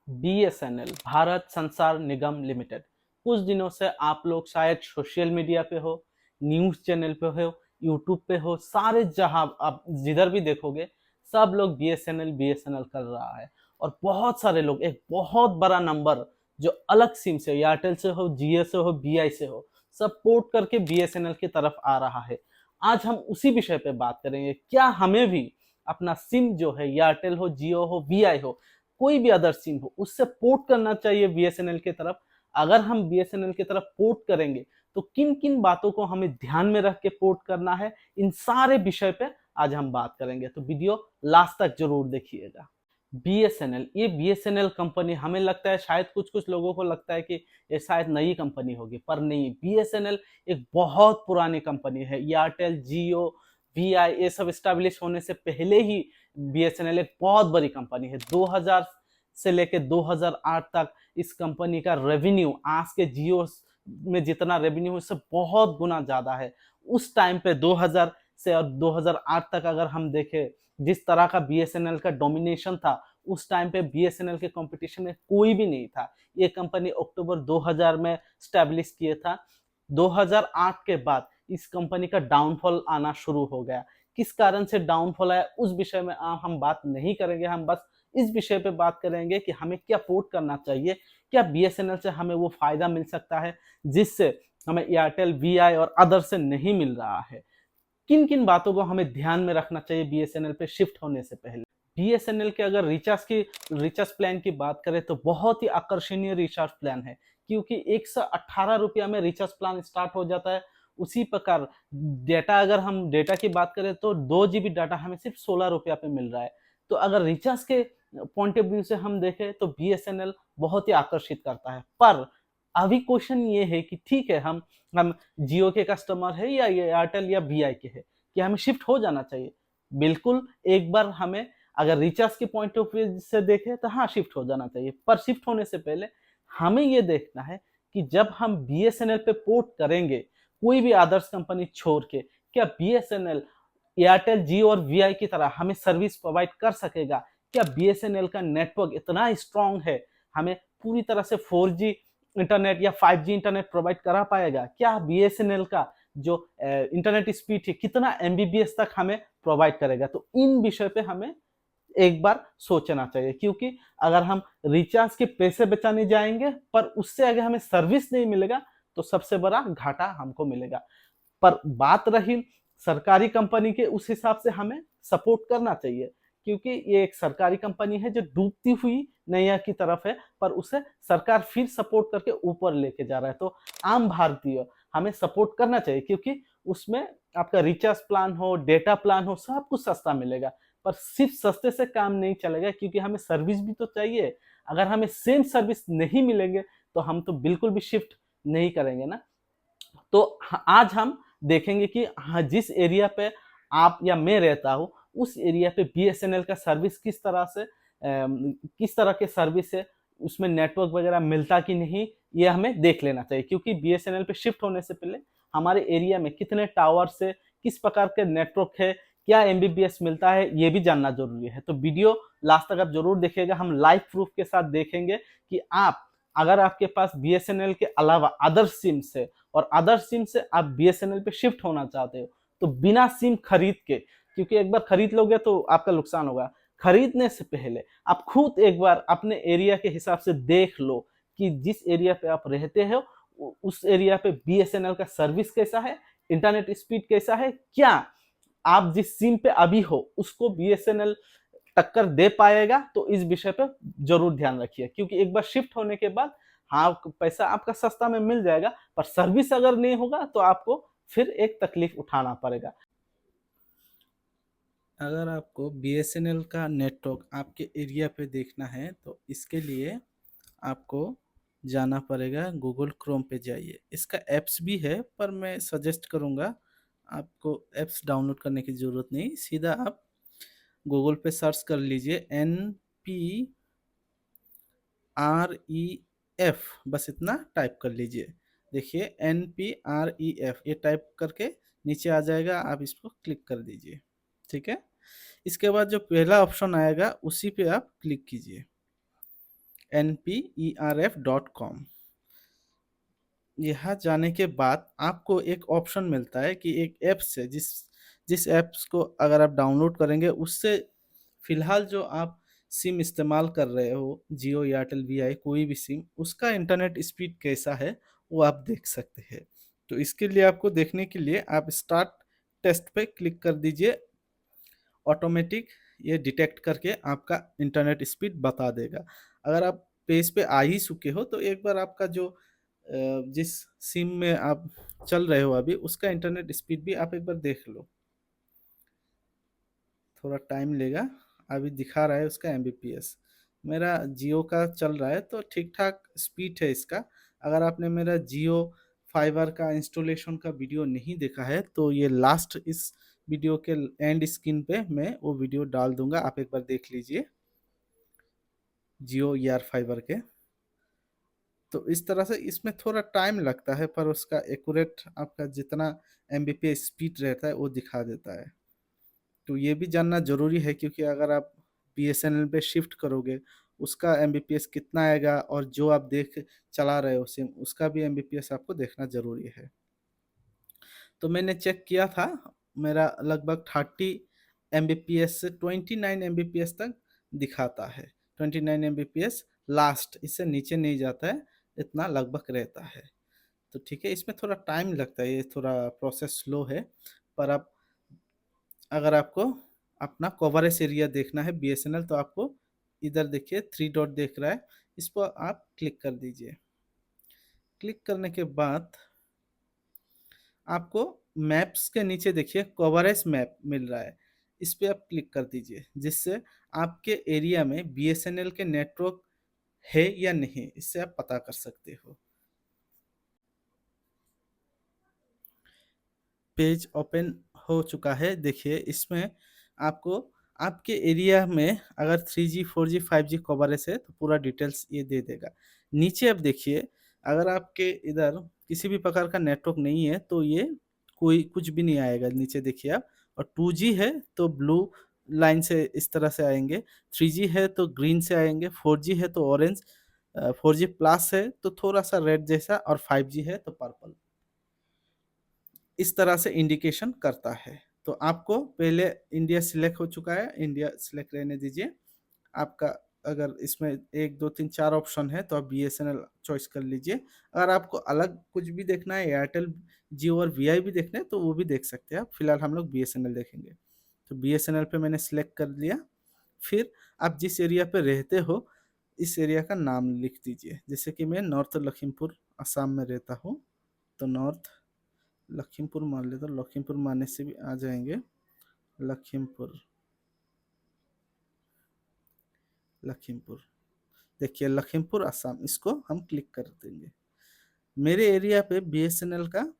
BSNL Bharat संचार निगम limited. कुछ दिनों से आप लोग शायद सोशल मीडिया पे हो, न्यूज चैनल पे हो, यूट्यूब पे हो, सारे जहां आप जिधर भी देखोगे सब लोग बीएसएनएल बीएसएनएल कर रहा है। और बहुत सारे लोग, एक बहुत बड़ा नंबर जो अलग सिम से, एयरटेल से हो, जियो से हो, बीआई से हो, सब पोर्ट करके बीएसएनएल की तरफ आ रहा है। आज हम उसी विषय पे बात करेंगे। क्या हमें भी अपना सिम जो है, एयरटेल हो, जियो हो, बीआई हो, कोई भी अदर सिम हो, उससे पोर्ट करना चाहिए बीएसएनएल की तरफ? अगर हम बीएसएनएल की तरफ पोर्ट करेंगे तो किन किन बातों को हमें ध्यान में रख के पोर्ट करना है, इन सारे विषय पे आज हम बात करेंगे। तो वीडियो लास्ट तक जरूर देखिएगा। बीएसएनएल, ये बीएसएनएल कंपनी, हमें लगता है शायद कुछ कुछ लोगों को लगता है कि ये शायद नई कंपनी होगी, पर नहीं। बीएसएनएल एक बहुत पुरानी कंपनी है। एयरटेल, जियो, वीआई ये सब स्टैब्लिश होने से पहले ही बीएसएनएल एक बहुत बड़ी कंपनी है। 2000 से लेके 2008 तक इस कंपनी का रेवेन्यू आज के जियो में जितना रेवेन्यू है उससे बहुत गुना ज्यादा है। उस टाइम पे 2000 से और 2008 तक अगर हम देखें, जिस तरह का बीएसएनएल का डोमिनेशन था, उस टाइम पे बीएसएनएल के कंपटीशन में कोई भी नहीं था। ये कंपनी अक्टूबर 2000 में स्टैब्लिश किया था। 2008 के बाद इस कंपनी का डाउनफॉल आना शुरू हो गया। किस कारण से डाउनफॉल आया उस विषय में हम बात नहीं करेंगे। हम बस इस विषय पे बात करेंगे कि हमें क्या पोर्ट करना चाहिए, क्या बीएसएनएल से हमें वो फायदा मिल सकता है जिससे हमें एयरटेल, वीआई और अदर से नहीं मिल रहा है। किन किन बातों को हमें ध्यान में रखना चाहिए बीएसएनएल पे शिफ्ट होने से पहले। बीएसएनएल के अगर रिचार्ज प्लान की बात करें तो बहुत ही आकर्षणीय रिचार्ज प्लान है, क्योंकि 118 रुपया में रिचार्ज प्लान स्टार्ट हो जाता है। उसी प्रकार डेटा, अगर हम डेटा की बात करें तो 2 GB डाटा हमें सिर्फ 16 रुपया पे मिल रहा है। तो अगर रिचार्ज के पॉइंट ऑफ व्यू से हम देखें तो बीएसएनएल बहुत ही आकर्षित करता है। पर अभी क्वेश्चन ये है कि ठीक है, हम जियो के कस्टमर है या ये एयरटेल या वीआई के है, कि हमें शिफ्ट हो जाना चाहिए? बिल्कुल, एक बार हमें अगर रिचार्ज के पॉइंट ऑफ व्यू से देखें तो हाँ, शिफ्ट हो जाना चाहिए। पर शिफ्ट होने से पहले हमें ये देखना है कि जब हम बीएसएनएल पे पोर्ट करेंगे कोई भी अदर्स कंपनी छोड़ के, क्या बीएसएनएल एयरटेल, जियो और वीआई की तरह हमें सर्विस प्रोवाइड कर सकेगा? क्या बीएसएनएल का नेटवर्क इतना स्ट्रांग है, हमें पूरी तरह से 4G इंटरनेट या 5G इंटरनेट प्रोवाइड करा पाएगा? क्या बीएसएनएल का जो इंटरनेट स्पीड है कितना एमबीबीएस तक हमें प्रोवाइड करेगा? तो इन विषय पे हमें एक बार सोचना चाहिए, क्योंकि अगर हम रिचार्ज के पैसे बचाने जाएंगे पर उससे अगर हमें सर्विस नहीं मिलेगा तो सबसे बड़ा घाटा हमको मिलेगा। पर बात रही सरकारी कंपनी के, उस हिसाब से हमें सपोर्ट करना चाहिए, क्योंकि ये एक सरकारी कंपनी है जो डूबती हुई नैया की तरफ है, पर उसे सरकार फिर सपोर्ट करके ऊपर लेके जा रहा है। तो आम भारतीय हमें सपोर्ट करना चाहिए, क्योंकि उसमें आपका रिचार्ज प्लान हो, डेटा प्लान हो, सब कुछ सस्ता मिलेगा। पर सिर्फ सस्ते से काम नहीं चलेगा, क्योंकि हमें सर्विस भी तो चाहिए। अगर हमें सेम सर्विस नहीं मिलेंगे तो हम तो बिल्कुल भी शिफ्ट नहीं करेंगे ना। तो आज हम देखेंगे कि हाँ, जिस एरिया पे आप या मैं रहता हूँ उस एरिया पे बीएसएनएल का सर्विस किस तरह के सर्विस है, उसमें नेटवर्क वगैरह मिलता कि नहीं, ये हमें देख लेना चाहिए। क्योंकि बीएसएनएल पे शिफ्ट होने से पहले हमारे एरिया में कितने टावर से किस प्रकार के नेटवर्क है, क्या एमबीबीएस मिलता है, ये भी जानना जरूरी है। तो वीडियो लास्ट तक आप जरूर देखिएगा। हम लाइव प्रूफ के साथ देखेंगे कि आप, अगर आपके पास बीएसएनएल के अलावा अदर सिम से और अदर सिम से आप बीएसएनएल पे शिफ्ट होना चाहते हो, तो बिना सिम खरीद के, क्योंकि एक बार खरीद लोगे तो आपका नुकसान होगा, खरीदने से पहले आप खुद एक बार अपने एरिया के हिसाब से देख लो कि जिस एरिया पे आप रहते हो उस एरिया पे बीएसएनएल का सर्विस कैसा है, इंटरनेट स्पीड कैसा है, क्या आप जिस सिम पे अभी हो उसको बीएसएनएल टक्कर दे पाएगा? तो इस विषय पर जरूर ध्यान रखिए, क्योंकि एक बार शिफ्ट होने के बाद हाँ, पैसा आपका सस्ता में मिल जाएगा, पर सर्विस अगर नहीं होगा तो आपको फिर एक तकलीफ उठाना पड़ेगा। अगर आपको बीएसएनएल का नेटवर्क आपके एरिया पे देखना है तो इसके लिए आपको जाना पड़ेगा, गूगल क्रोम पे जाइए। इसका ऐप्स भी है पर मैं सजेस्ट करूँगा आपको ऐप्स डाउनलोड करने की ज़रूरत नहीं, सीधा आप गूगल पे सर्च कर लीजिए NPREF, बस इतना टाइप कर लीजिए। देखिए NPREF ये टाइप करके नीचे आ जाएगा, आप इसको क्लिक कर दीजिए। ठीक है, इसके बाद जो पहला ऑप्शन आएगा उसी पे आप क्लिक कीजिए। nperf.com। यहाँ जाने के बाद आपको एक ऑप्शन मिलता है कि एक ऐप्स है, जिस जिस ऐप्स को अगर आप डाउनलोड करेंगे उससे फ़िलहाल जो आप सिम इस्तेमाल कर रहे हो, जियो, एयरटेल, वी कोई भी सिम, उसका इंटरनेट स्पीड कैसा है, वो आप देख सकते हैं। तो इसके लिए आपको देखने के लिए आप स्टार्ट टेस्ट पे क्लिक कर दीजिए। ऑटोमेटिक ये डिटेक्ट करके आपका इंटरनेट स्पीड बता देगा। अगर आप पेज पे आ ही चुके हो तो एक बार आपका जो जिस सिम में आप चल रहे हो अभी, उसका इंटरनेट स्पीड भी आप एक बार देख लो। थोड़ा टाइम लेगा, अभी दिखा रहा है उसका एमबीपीएस। मेरा जियो का चल रहा है तो ठीक-ठाक स्पीड है इसका। अगर आपने मेरा जियो फाइबर का इंस्टॉलेशन का वीडियो नहीं देखा है तो ये लास्ट इस वीडियो के एंड स्क्रीन पे मैं वो वीडियो डाल दूँगा, आप एक बार देख लीजिए, जियो एयर फाइबर के। तो इस तरह से इसमें थोड़ा टाइम लगता है पर उसका एक्यूरेट आपका जितना एमबीपीएस स्पीड रहता है वो दिखा देता है। तो ये भी जानना ज़रूरी है क्योंकि अगर आप बीएसएनएल पे शिफ्ट करोगे, उसका एमबीपीएस कितना आएगा और जो आप देख चला रहे हो सिम, उसका भी एमबीपीएस आपको देखना ज़रूरी है। तो मैंने चेक किया था, मेरा लगभग 30 एमबीपीएस से 29 एमबीपीएस तक दिखाता है। 29 एमबीपीएस लास्ट, इससे नीचे नहीं जाता है, इतना लगभग रहता है। तो ठीक है, इसमें थोड़ा टाइम लगता है, ये थोड़ा प्रोसेस स्लो है, पर आप अगर आपको अपना कवरेज एरिया देखना है बीएसएनएल तो आपको इधर देखिए 3 डॉट दिख रहा है, इस पर आप क्लिक कर दीजिए। क्लिक करने के बाद आपको मैप्स के नीचे देखिए कवरेज मैप मिल रहा है, इस पे आप क्लिक कर दीजिए, जिससे आपके एरिया में बीएसएनएल के नेटवर्क है या नहीं, इससे आप पता कर सकते हो। पेज ओपन हो चुका है, देखिए इसमें आपको आपके एरिया में अगर 3G, 4G, 5G कवरेज है तो पूरा डिटेल्स ये दे देगा। नीचे अब देखिए, अगर आपके इधर किसी भी प्रकार का नेटवर्क नहीं है तो ये कोई कुछ भी नहीं आएगा, नीचे देखिए आप। और 2G है तो ब्लू लाइन से इस तरह से आएँगे, 3G है तो ग्रीन से आएँगे, 4G है तो ऑरेंज, 4G प्लस है तो थोड़ा-सा रेड जैसा, और 5G है तो पर्पल। इस तरह से इंडिकेशन करता है। तो आपको पहले इंडिया सिलेक्ट हो चुका है, इंडिया सिलेक्ट रहने दीजिए। आपका अगर इसमें 1, 2, 3, 4 ऑप्शन है तो आप बीएसएनएल चॉइस कर लीजिए। अगर आपको अलग कुछ भी देखना है, एयरटेल, जियो और वीआई भी देखना है तो वो भी देख सकते हैं आप। फिलहाल हम लोग बीएसएनएल देखेंगे। तो बीएसएनएल पे मैंने सिलेक्ट कर लिया। फिर आप जिस एरिया पे रहते हो, इस एरिया का नाम लिख दीजिए। जैसे कि मैं नॉर्थ लखीमपुर असम में रहता हूँ, तो नॉर्थ लखीमपुर मान लेते, तो लखीमपुर मानने से भी आ जाएंगे। लखीमपुर, लखीमपुर, देखिए लखीमपुर असम, इसको हम क्लिक कर देंगे। मेरे एरिया पे बीएसएनएल का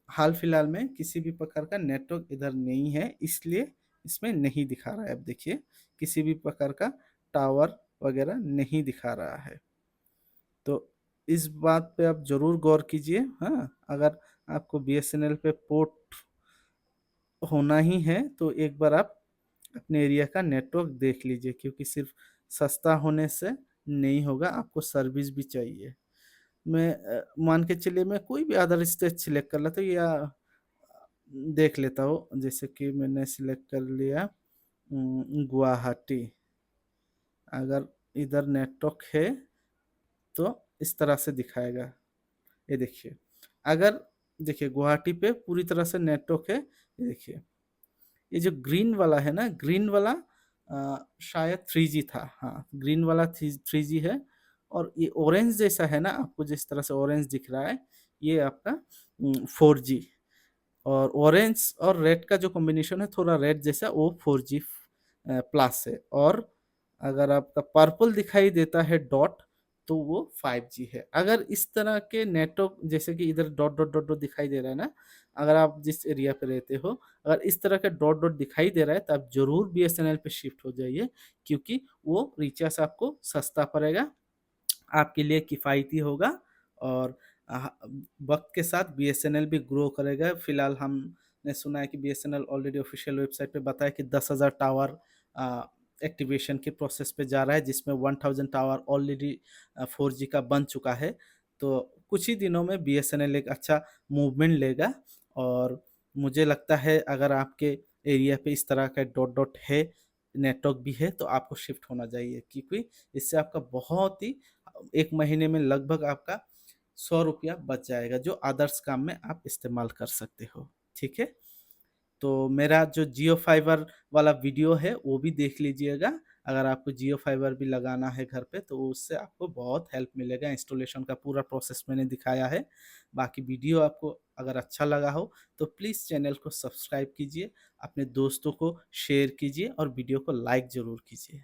हाल फिलहाल में किसी भी प्रकार का नेटवर्क इधर नहीं है, इसलिए इसमें नहीं दिखा रहा है। अब देखिए किसी भी प्रकार का टावर वगैरह नहीं दिखा रहा है। तो इस बात पे आप ज़रूर गौर कीजिए। हाँ, अगर आपको बीएसएनएल पे पोर्ट होना ही है तो एक बार आप अपने एरिया का नेटवर्क देख लीजिए, क्योंकि सिर्फ सस्ता होने से नहीं होगा, आपको सर्विस भी चाहिए। मैं मान के चलिए मैं कोई भी अदर स्टेट सिलेक्ट कर लेता हूँ, या देख लेता हूँ, जैसे कि मैंने सिलेक्ट कर लिया गुवाहाटी। अगर इधर नेटवर्क है तो इस तरह से दिखाएगा, ये देखिए। अगर देखिए गुवाहाटी पे पूरी तरह से नेटवर्क है, ये देखिए। ये जो ग्रीन वाला है ना, ग्रीन वाला शायद 3G था, हाँ ग्रीन वाला 3G है। और ये ऑरेंज जैसा है ना, आपको जिस तरह से ऑरेंज दिख रहा है, ये आपका 4G। और ऑरेंज और रेड का जो कॉम्बिनेशन है, थोड़ा रेड जैसा, वो 4G प्लस है। और अगर आपका पर्पल दिखाई देता है डॉट, तो वो 5G है। अगर इस तरह के नेटवर्क, जैसे कि इधर डॉट डॉट डॉट डॉट दिखाई दे रहा है ना, अगर आप जिस एरिया पे रहते हो, अगर इस तरह का डॉट डॉट दिखाई दे रहा है तो आप ज़रूर बीएसएनएल पे शिफ्ट हो जाइए, क्योंकि वो रिचार्ज आपको सस्ता पड़ेगा, आपके लिए किफ़ायती होगा। और अह, वक्त के साथ बीएसएनएल भी ग्रो करेगा। फिलहाल हमने सुना है कि बीएसएनएल ऑलरेडी ऑफिशियल वेबसाइट पे बताया कि 10,000 टावर एक्टिवेशन के प्रोसेस पे जा रहा है, जिसमें 1000 टावर ऑलरेडी 4G का बन चुका है। तो कुछ ही दिनों में बीएसएनएल एक अच्छा मूवमेंट लेगा, और मुझे लगता है अगर आपके एरिया पे इस तरह का डॉट डॉट है, नेटवर्क भी है, तो आपको शिफ्ट होना चाहिए, क्योंकि इससे आपका बहुत ही 1 महीने में लगभग आपका 100 रुपया बच जाएगा, जो अदर्स काम में आप इस्तेमाल कर सकते हो। ठीक है? तो मेरा जो जियो फाइबर वाला वीडियो है वो भी देख लीजिएगा। अगर आपको जियो फाइबर भी लगाना है घर पे, तो उससे आपको बहुत हेल्प मिलेगा। इंस्टॉलेशन का पूरा प्रोसेस मैंने दिखाया है। बाकी वीडियो आपको अगर अच्छा लगा हो तो प्लीज़ चैनल को सब्सक्राइब कीजिए, अपने दोस्तों को शेयर कीजिए और वीडियो को लाइक ज़रूर कीजिए।